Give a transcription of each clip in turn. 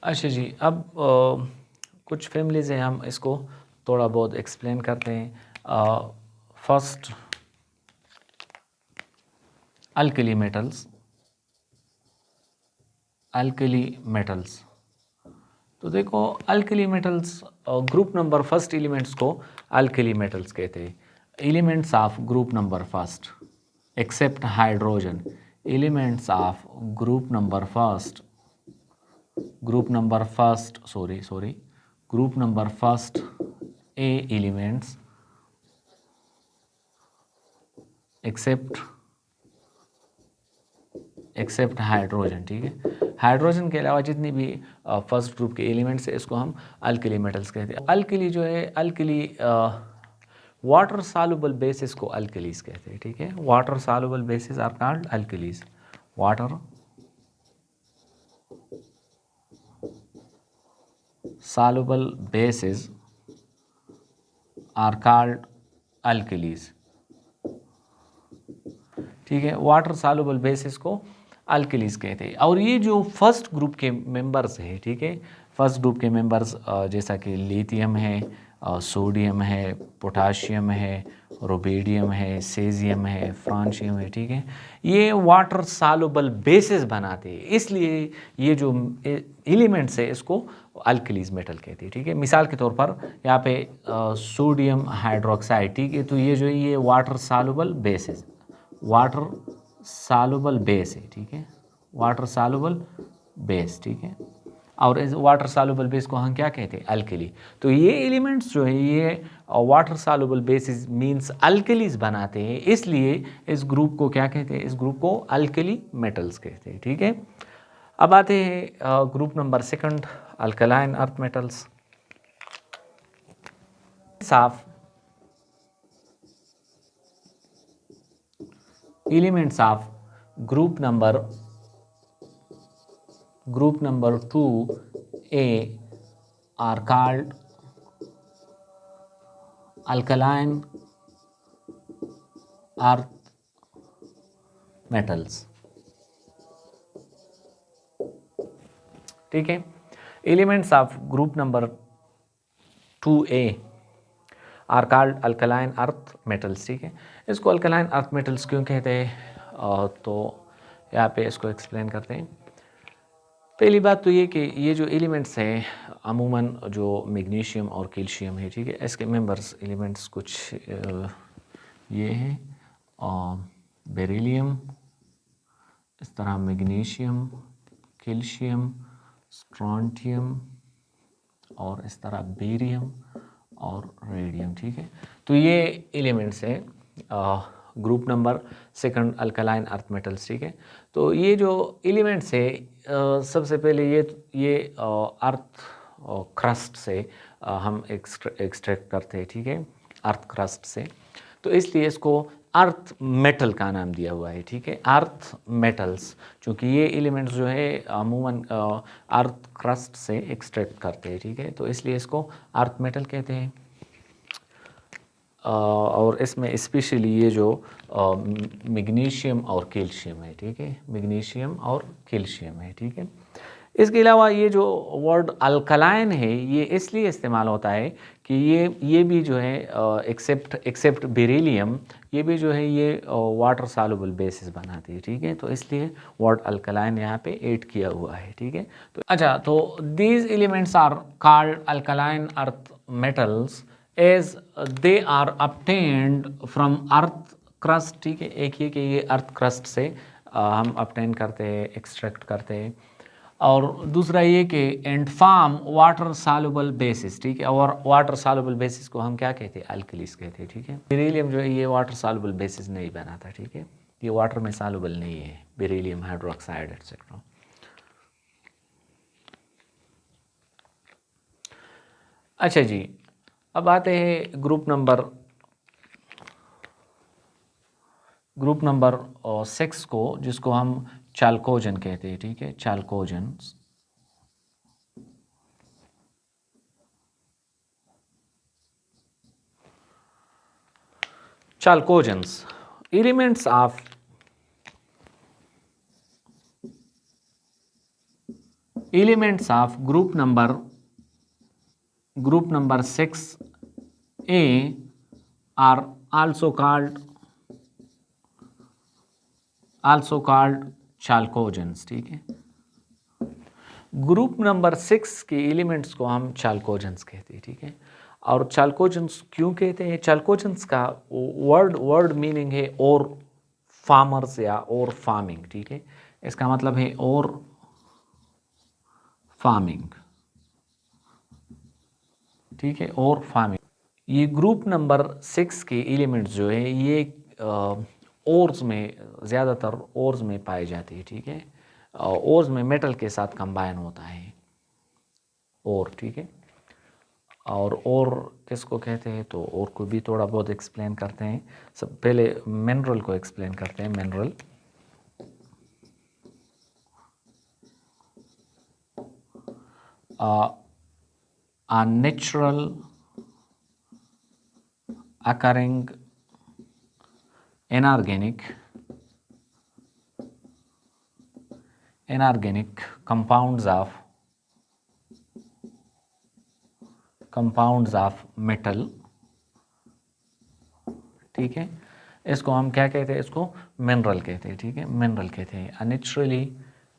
अच्छा जी, अब कुछ फैमिलीज़ हैं, हम इसको थोड़ा बहुत एक्सप्लेन करते हैं। First, alkali metals. Alkali metals, तो देखो alkali metals group number first elements को अल्कली मेटल्स कहते हैं। Elements of group number first except hydrogen, elements of group number first, group number first A elements except hydrogen. ठीक है, hydrogen के अलावा जितनी भी फर्स्ट ग्रुप के एलिमेंट्स है इसको हम अल्कली मेटल्स कहते हैं। अल्कली जो है, अल्कली वाटर सॉल्युबल बेसिस को अल्कलीज कहते हैं। ठीक है, water soluble bases are called alkalis. Water soluble bases are called alkalis। ठीक है, वाटर soluble bases को अल्कलीज कहते हैं। और ये जो फर्स्ट ग्रुप के मेंबर्स हैं, ठीक है, फर्स्ट ग्रुप के मेंबर्स जैसा कि लिथियम है, सोडियम है, पोटाशियम है, रुबिडियम है, सेजियम है, फ्रांशियम है। ठीक है, ये वाटर सॉल्युबल बेसिस बनाते हैं, इसलिए ये जो एलिमेंट्स है इसको अल्कलीज मेटल कहते हैं। ठीक है, मिसाल के तौर पर यहाँ पे सोडियम हाइड्रोक्साइड, ठीक है, तो ये जो ये water soluble basis, water soluble base है। ठीक है, वाटर सॉल्युबल बेस। ठीक है, और इस वाटर सॉल्युबल बेस को हम क्या कहते हैं? अल्कली। तो ये एलिमेंट्स जो है ये water soluble basis means alkalis बनाते हैं, इसलिए इस ग्रुप को क्या कहते हैं? इस ग्रुप को अल्कली मेटल्स कहते हैं। ठीक है, अब आते हैं group number second, alkaline earth metals. साफ elements of group number 2A are called alkaline earth metals। ठीक है, elements of group number 2A are called alkaline earth metals. ठीक है, इसको अल्कलाइन अर्थ मेटल्स क्यों कहते हैं? तो यहाँ पे इसको एक्सप्लेन करते हैं। पहली बात तो ये कि ये जो एलिमेंट्स हैं अमूमन जो मैग्नीशियम और कैल्शियम है, ठीक है, इसके मेंबर्स एलिमेंट्स कुछ ये हैं, बेरिलियम, इस तरह मैग्नीशियम, कैल्शियम, स्ट्रॉन्टियम और इस तरह बेरियम और रेडियम। ठीक है, तो ये एलिमेंट्स हैं group number second alkaline earth metals. ठीक है, तो ये जो एलिमेंट्स है सबसे पहले ये अर्थ क्रस्ट से हम एक्सट्रैक्ट करते हैं। ठीक है, अर्थ क्रस्ट से, तो इसलिए इसको अर्थ मेटल का नाम दिया हुआ है। ठीक है, अर्थ मेटल्स, क्योंकि ये एलिमेंट्स जो है अमूमन अर्थ क्रस्ट से एक्सट्रैक्ट करते हैं। ठीक है, तो इसलिए इसको अर्थ मेटल कहते हैं। और इसमें स्पेशली ये जो मैग्नीशियम और कैल्शियम है। ठीक है, मैग्नीशियम और कैल्शियम है। ठीक है, इसके अलावा ये जो वर्ड अल्कलाइन है ये इसलिए इस्तेमाल होता है कि ये भी जो है एक्सेप्ट बेरिलियम, ये भी जो है ये वाटर सॉल्युबल बेसिस बनाती है। ठीक है, तो इसलिए वर्ड अल्कलाइन यहाँ पे ऐड किया हुआ है। ठीक है, तो अच्छा, तो these elements are called alkaline earth metals as they are obtained from earth crust. ठीक है, एक ये कि ये अर्थ क्रस्ट से हम obtain करते हैं, एक्सट्रैक्ट करते हैं, और दूसरा ये कि and form water soluble basis. ठीक है, और वाटर सॉल्युबल बेसिस को हम क्या कहते हैं? अल्कलीज कहते हैं। ठीक है, बेरिलियम जो है ये वाटर सॉल्युबल बेसिस नहीं बनाता। ठीक है, ये वाटर में सॉल्युबल नहीं है, बेरिलियम हाइड्रोक्साइड एक्सेट्रा। अच्छा जी, अब आते हैं ग्रुप नंबर 6 को, जिसको हम चाल्कोजन कहते हैं। ठीक है, चाल्कोजन। Chalcogens, elements of group number 6A are also called chalcogens, ठीक है। ग्रुप नंबर 6 के एलिमेंट्स को हम चाल्कोजेंस कहते हैं, ठीक है। और चाल्कोजेंस क्यों कहते हैं? चाल्कोजेंस का वर्ड मीनिंग है और फार्मर्स या और फार्मिंग, ठीक है। इसका मतलब है और फार्मिंग, ठीक है, और फार्मिंग। ये ग्रुप नंबर 6 के एलिमेंट्स जो है ये ओर्स में, ज़्यादातर ओर्स में पाए जाते हैं, ठीक है। ओर्स में मेटल के साथ कंबाइन होता है और, ठीक है। और किसको कहते हैं तो और को भी थोड़ा बहुत एक्सप्लेन करते हैं। सब पहले मिनरल को एक्सप्लेन करते हैं। Mineral a natural occurring inorganic compounds of metal, ठीक है। इसको हम क्या कहते हैं? इसको मिनरल कहते हैं, ठीक है। मिनरल कहते हैं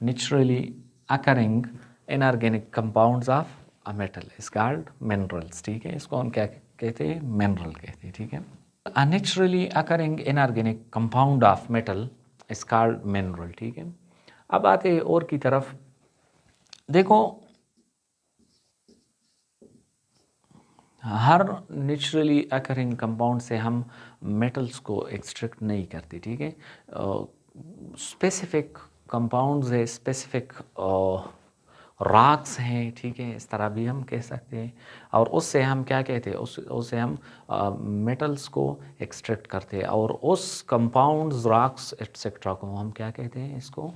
naturally occurring inorganic compounds of a metal is called minerals, ठीक है। इसको हम क्या कहते हैं? मिनरल कहते हैं, ठीक है। A naturally occurring inorganic compound of metal is called mineral, ठीक है। अब आते हैं और की तरफ। देखो, हर नेचुरली अकरिंग कंपाउंड से हम मेटल्स को एक्सट्रैक्ट नहीं करते, ठीक है। स्पेसिफिक कंपाउंड्स है, स्पेसिफिक रॉक्स हैं, ठीक है, इस तरह भी हम कह सकते हैं। और उससे हम क्या कहते हैं? उससे हम मेटल्स को एक्सट्रैक्ट करते हैं। और उस कंपाउंड्स, रॉक्स एट्सेट्रा को हम क्या कहते हैं? इसको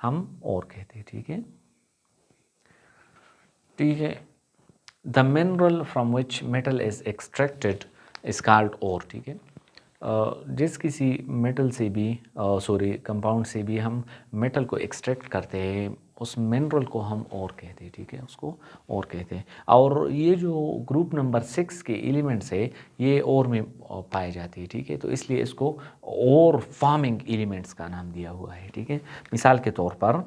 हम और कहते हैं, ठीक है, ठीक है। The mineral from which metal is extracted is called ore, ठीक है। जिस किसी मेटल से भी कंपाउंड से भी हम मेटल को एक्सट्रैक्ट करते हैं, उस मिनरल को हम और कहते हैं, ठीक है, उसको और कहते हैं। और ये जो ग्रुप नंबर 6 के एलिमेंट्स है ये और में पाए जाते हैं, ठीक है। तो इसलिए इसको और फार्मिंग एलिमेंट्स का नाम दिया हुआ है, ठीक है। मिसाल के तौर पर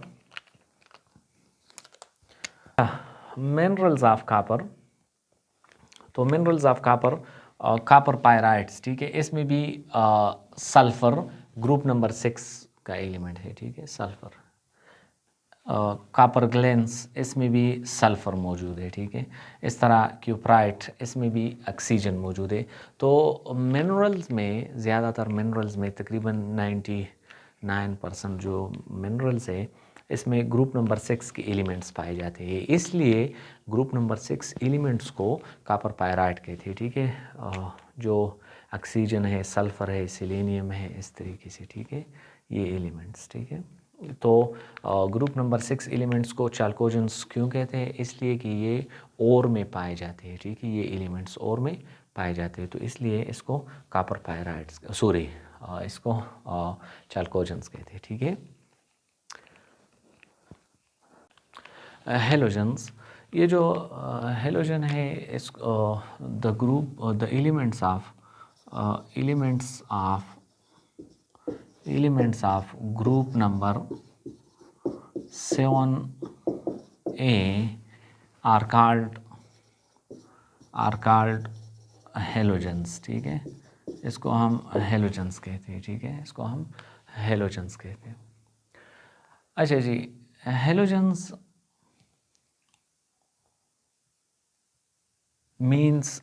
मिनरल्स ऑफ कॉपर, तो minerals of copper, copper pyrites, ठीक है। इसमें भी सल्फर ग्रुप नंबर 6 का एलिमेंट है, ठीक है, सल्फर। कॉपर ग्लेंस, इसमें भी सल्फर मौजूद है, ठीक है। इस तरह क्यूप्राइट, इसमें भी ऑक्सीजन मौजूद है। तो मिनरल्स में, ज़्यादातर मिनरल्स में तकरीबन 99% जो मिनरल्स है इसमें ग्रुप नंबर 6 के एलिमेंट्स पाए जाते हैं। इसलिए ग्रुप नंबर 6 एलिमेंट्स को कॉपर पायराइट कहते हैं, ठीक है। जो ऑक्सीजन है, सल्फर है, सेलेनियम है, इस तरीके से, ठीक है, ये एलिमेंट्स, ठीक है। तो ग्रुप नंबर 6 एलिमेंट्स को चाल्कोजेंस क्यों कहते हैं? इसलिए कि ये ओर में पाए जाते हैं, ठीक है, ये एलिमेंट्स ओर में पाए जाते हैं, तो इसलिए इसको कॉपर पायराइट्स, सॉरी, इसको चाल्कोजेंस कहते हैं, ठीक है। हेलोजेंस, ये जो हेलोजन है, is the group, the elements of group number 7A are called halogens, ठीक है। इसको हम हेलोजेंस कहते हैं, ठीक है, इसको हम हेलोजेंस कहते हैं। अच्छा जी, हेलोजेंस मीन्स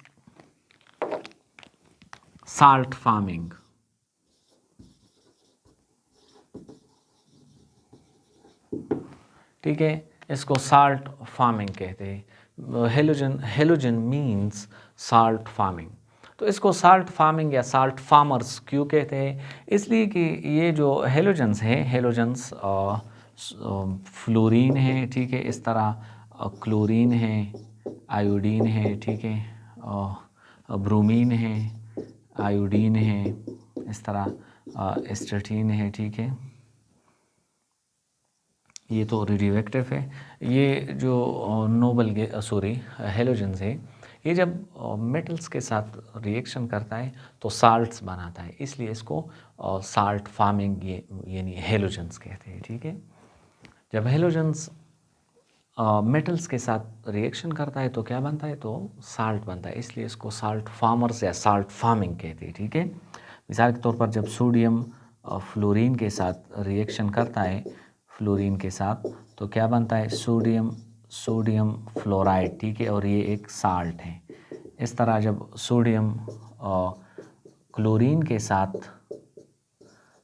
साल्ट फार्मिंग, ठीक है, इसको साल्ट फार्मिंग कहते हैं। Halogen means salt farming. तो इसको साल्ट फार्मिंग या साल्ट फार्मर्स क्यों कहते हैं? इसलिए कि ये जो हेलोजेंस है, हेलोजेंस फ्लोरीन है, ठीक है, इस तरह क्लोरीन है, आयोडीन है, ठीक है, ब्रोमीन है, आयोडीन है, इस तरह एस्टेटीन है, ठीक है, ये तो रेडियोएक्टिव है। ये जो नोबल हेलोजन्स है, ये जब मेटल्स के साथ रिएक्शन करता है तो साल्ट्स बनाता है, इसलिए इसको साल्ट फार्मिंग ये यानी हेलोजन्स कहते हैं। ठीक है, जब हेलोजन्स मेटल्स के साथ रिएक्शन करता है तो क्या बनता है, तो साल्ट बनता है, इसलिए इसको साल्ट फार्मर्स या साल्ट फार्मिंग कहते हैं। ठीक है, मिसाल के तौर पर जब सोडियम फ्लोरीन के साथ रिएक्शन करता है, फ्लोरीन के साथ, तो क्या बनता है, सोडियम फ्लोराइड। ठीक है, और ये एक साल्ट है। इस तरह जब सोडियम क्लोरीन के साथ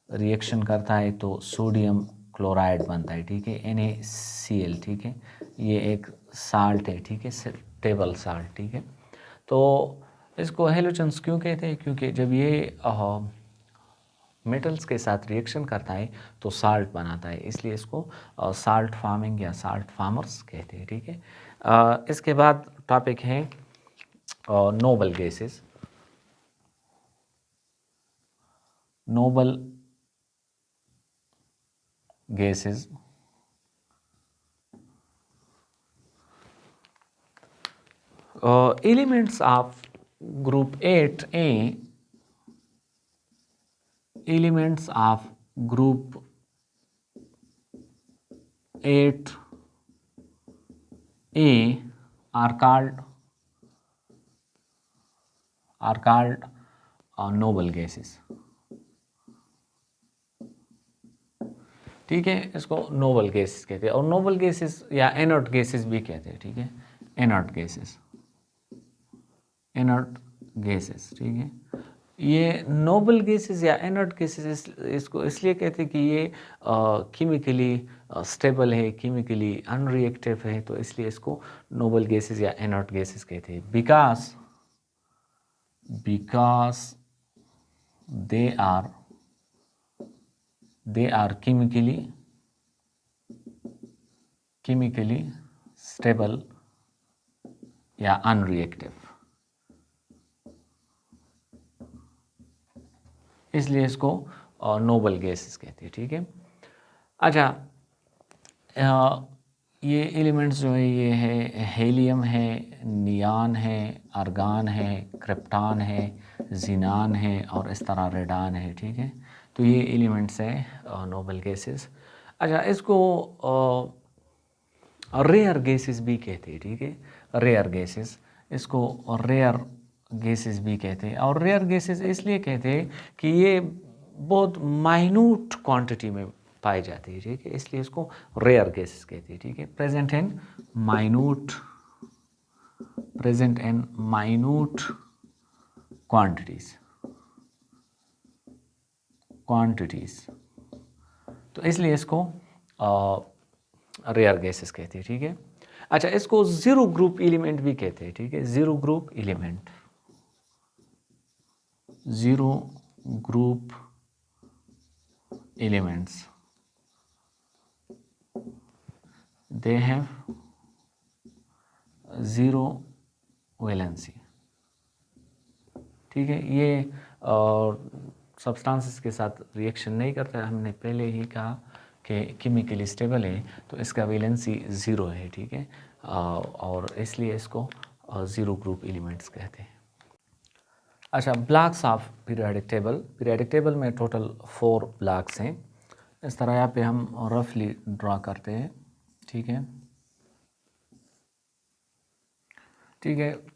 रिएक्शन करता है तो सोडियम क्लोराइड बनता है। ठीक है, NaCl। ठीक है, ये एक साल्ट है। ठीक है, टेबल साल्ट। ठीक है, तो इसको हेलोजन्स क्यों कहते हैं, क्योंकि जब ये मेटल्स के साथ रिएक्शन करता है तो साल्ट बनाता है, इसलिए इसको साल्ट फार्मिंग या साल्ट फार्मर्स कहते हैं। ठीक है, इसके बाद टॉपिक है noble gases. Noble gases elements of group 8A, elements of group 8A are called noble gases। ठीक है, इसको नोबल गैसेस कहते हैं, और नोबल गैसेस या इनर्ट गैसेस भी कहते हैं। ठीक है, इनर्ट गैसेस। ठीक है, ये नोबल गैसेस या इनर्ट गैसेस इसको इसलिए कहते हैं कि ये केमिकली स्टेबल है, केमिकली अनरिएक्टिव है, तो इसलिए इसको नोबल गैसेस या इनर्ट गैसेस कहते हैं। Because they are chemically stable या अनरिएक्टिव, इसलिए इसको नोबल गैसेस कहते हैं। ठीक है, अच्छा, ये एलिमेंट्स जो है, ये है हेलियम है, नियान है, आर्गान है, क्रिप्टॉन है, जीनान है, और इस तरह रेडान है। ठीक है, तो ये एलिमेंट्स है नोबल गैसेस। अच्छा, इसको रेयर गैसेस भी कहते हैं। ठीक है, रेयर गैसेस, इसको रेयर गैसेस भी कहते हैं, और रेयर गैसेस इसलिए कहते हैं कि ये बहुत माइन्यूट क्वांटिटी में पाए जाते हैं। ठीक है, इसलिए इसको रेयर गैसेस कहते हैं। ठीक है, प्रेजेंट इन माइन्यूट क्वांटिटीज, तो इसलिए इसको रेयर गैसेस कहते हैं। ठीक है, अच्छा, इसको जीरो ग्रुप एलिमेंट भी कहते हैं। ठीक है, zero group elements they have zero valency. ठीक है, ये सब्सटेंसेस के साथ रिएक्शन नहीं करता है, हमने पहले ही कहा कि केमिकली स्टेबल है, तो इसका वैलेंसी ज़ीरो है। ठीक है, और इसलिए इसको ज़ीरो ग्रुप एलिमेंट्स कहते हैं। अच्छा, ब्लॉक्स ऑफ पीरियोडिक टेबल में टोटल 4 ब्लॉक्स हैं। इस तरह यहाँ पे हम रफली ड्रा करते हैं। ठीक है,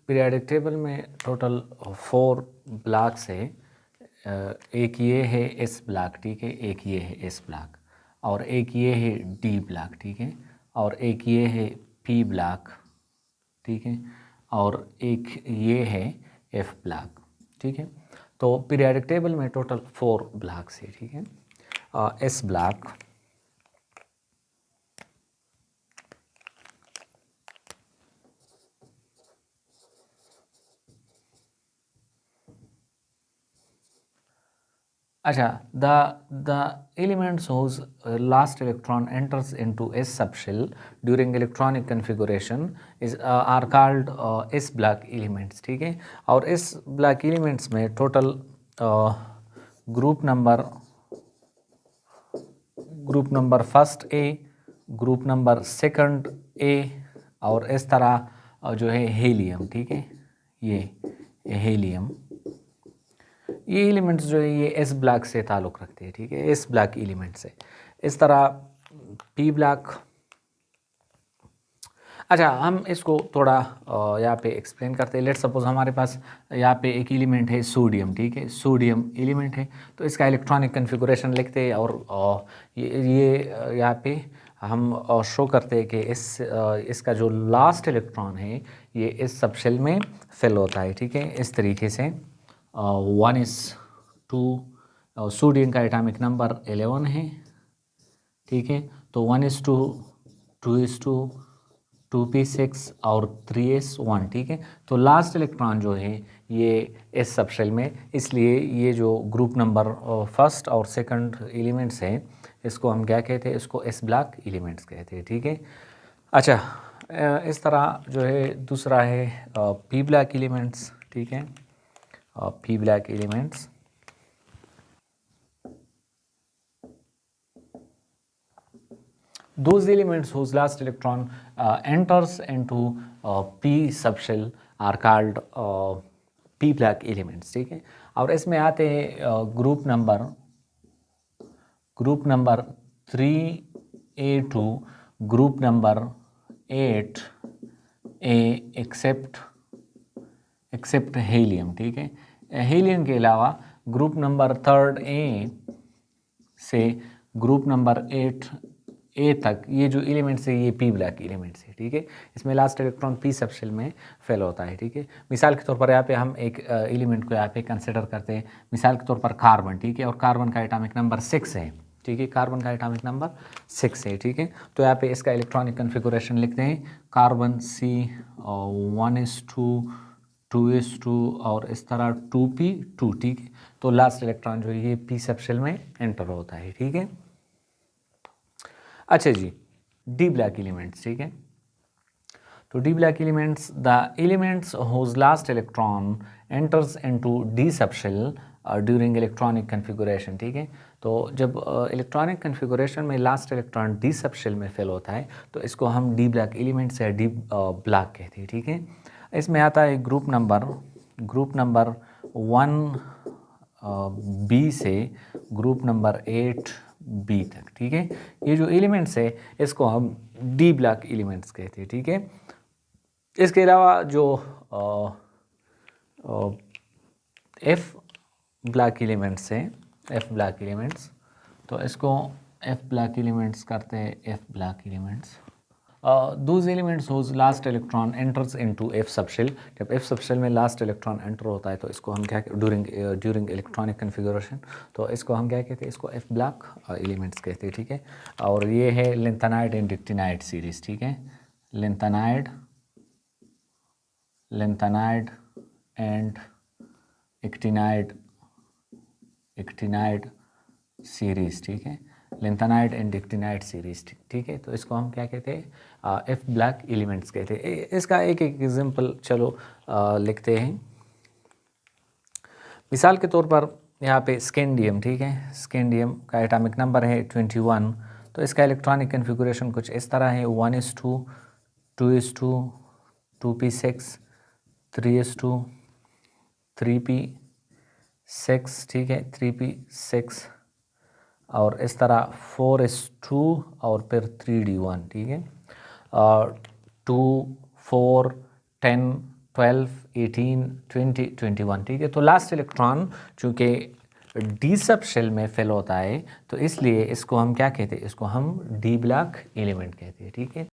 पीरियोडिक टेबल में टोटल 4 ब्लॉक्स है। एक ये है एस ब्लॉक। ठीक है, एक ये है एस ब्लॉक, और एक ये है डी ब्लॉक। ठीक है, और एक ये है पी ब्लॉक। ठीक है, और एक ये है एफ ब्लॉक। ठीक है, तो पीरियोडिक टेबल में टोटल 4 ब्लॉक्स है। ठीक है, एस ब्लॉक, अच्छा, the elements whose last electron enters into S subshell during electronic configuration are called S block elements। ठीक है, और S block elements में total group number first A, group number second ए, और इस तरह जो है हीलियम, ठीक है, ये हीलियम, ये एलिमेंट्स जो है ये एस ब्लॉक से ताल्लुक़ रखते हैं, ठीक है, एस ब्लॉक एलिमेंट से। इस तरह पी ब्लॉक। अच्छा, हम इसको थोड़ा यहाँ पे एक्सप्लेन करते हैं। लेट्स सपोज हमारे पास यहाँ पे एक एलिमेंट है सोडियम, ठीक है, सोडियम एलिमेंट है, तो इसका इलेक्ट्रॉनिक कन्फिगुरेशन लिखते हैं और ये यहाँ पे हम शो करते हैं कि इसका जो लास्ट इलेक्ट्रॉन है ये इस सब शेल में फिल होता है, ठीक है, इस तरीके से 1:2, सोडियम का एटॉमिक नंबर 11 है, ठीक है, तो 1:2, 2:2, 2p6 और 3s1, ठीक है। तो लास्ट इलेक्ट्रॉन जो है ये इस सब शेल में, इसलिए ये जो ग्रुप नंबर फर्स्ट और सेकंड एलिमेंट्स हैं इसको हम क्या कहते हैं, इसको एस ब्लॉक एलिमेंट्स कहते हैं, ठीक है। अच्छा, इस तरह जो है दूसरा है पी ब्लॉक एलिमेंट्स, ठीक है, P block elements. Those elements whose last electron enters into p subshell are called p block elements, ठीक है। और इसमें आते हैं group number 3a2, group number 8a except helium, ठीक है। हीलियम के अलावा ग्रुप नंबर 3a से ग्रुप नंबर 8a तक ये जो एलिमेंट्स है ये पी ब्लॉक एलिमेंट्स है, ठीक है। इसमें लास्ट इलेक्ट्रॉन पी सबशेल में फेल होता है, ठीक है। मिसाल के तौर पर यहाँ पे हम एक एलिमेंट को यहाँ पे कंसिडर करते हैं, मिसाल के तौर पर कार्बन, ठीक है, और कार्बन का एटॉमिक नंबर 6 है, ठीक है, कार्बन का एटॉमिक नंबर 6 है, ठीक है। तो यहाँ पे इसका इलेक्ट्रॉनिक कन्फिगुरेशन लिखते हैं, कार्बन C 1:2, 2:2 और इस तरह 2p2, ठीक है। तो लास्ट इलेक्ट्रॉन जो है ये पी सबशेल में एंटर होता है, ठीक है। अच्छा जी, डी ब्लॉक एलिमेंट्स, ठीक है। तो D block elements, the elements whose last electron enters into D subshell during electronic configuration, ठीक है। तो जब इलेक्ट्रॉनिक कन्फिगुरेशन में लास्ट इलेक्ट्रॉन डी सबशेल में फेल होता है तो इसको हम डी ब्लॉक एलिमेंट्स या डी ब्लॉक कहते हैं, ठीक है। इसमें आता है ग्रुप नंबर 1b से ग्रुप नंबर 8b तक, ठीक है। ये जो एलिमेंट्स है इसको हम डी ब्लॉक एलिमेंट्स कहते हैं, ठीक है। इसके अलावा जो एफ ब्लॉक एलिमेंट्स हैं, एफ ब्लॉक एलिमेंट्स, तो इसको एफ ब्लॉक एलिमेंट्स करते हैं, F block elements. Those elements whose last electron enters into F subshell, जब एफ सबशेल में लास्ट इलेक्ट्रॉन एंटर होता है तो इसको हम क्या ड्यूरिंग इलेक्ट्रॉनिक कन्फिगुरेशन, तो इसको हम क्या कहते हैं, इसको एफ ब्लॉक एलिमेंट्स कहते हैं, ठीक है। और ये है लिंथेनाइड एंड एक्टिनाइड सीरीज, ठीक है, लिंथेनाइड एंड एक्टिनाइड सीरीज, ठीक है, लिंथेनाइड एंड एक्टिनाइड सीरीज, ठीक है। तो इसको हम क्या कहते हैं, एफ ब्लॉक एलिमेंट्स कहते हैं। इसका एक एग्जांपल चलो लिखते हैं। मिसाल के तौर पर यहाँ पे स्कैंडियम, ठीक है, स्कैंडियम का एटॉमिक नंबर है 21, तो इसका इलेक्ट्रॉनिक कन्फिगुरेशन कुछ इस तरह है, 1:2, 2:2, 2p6, 3:2, 3p6, ठीक है, 3p6 और इस तरह 4:2 और फिर 3d1, ठीक है, 2, 4, 10, 12, 18, 20, 21, ठीक है। तो लास्ट इलेक्ट्रॉन चूँकि डी सबशेल में फेल होता है तो इसलिए इसको हम क्या कहते हैं, इसको हम डी ब्लॉक एलिमेंट कहते हैं, ठीक है।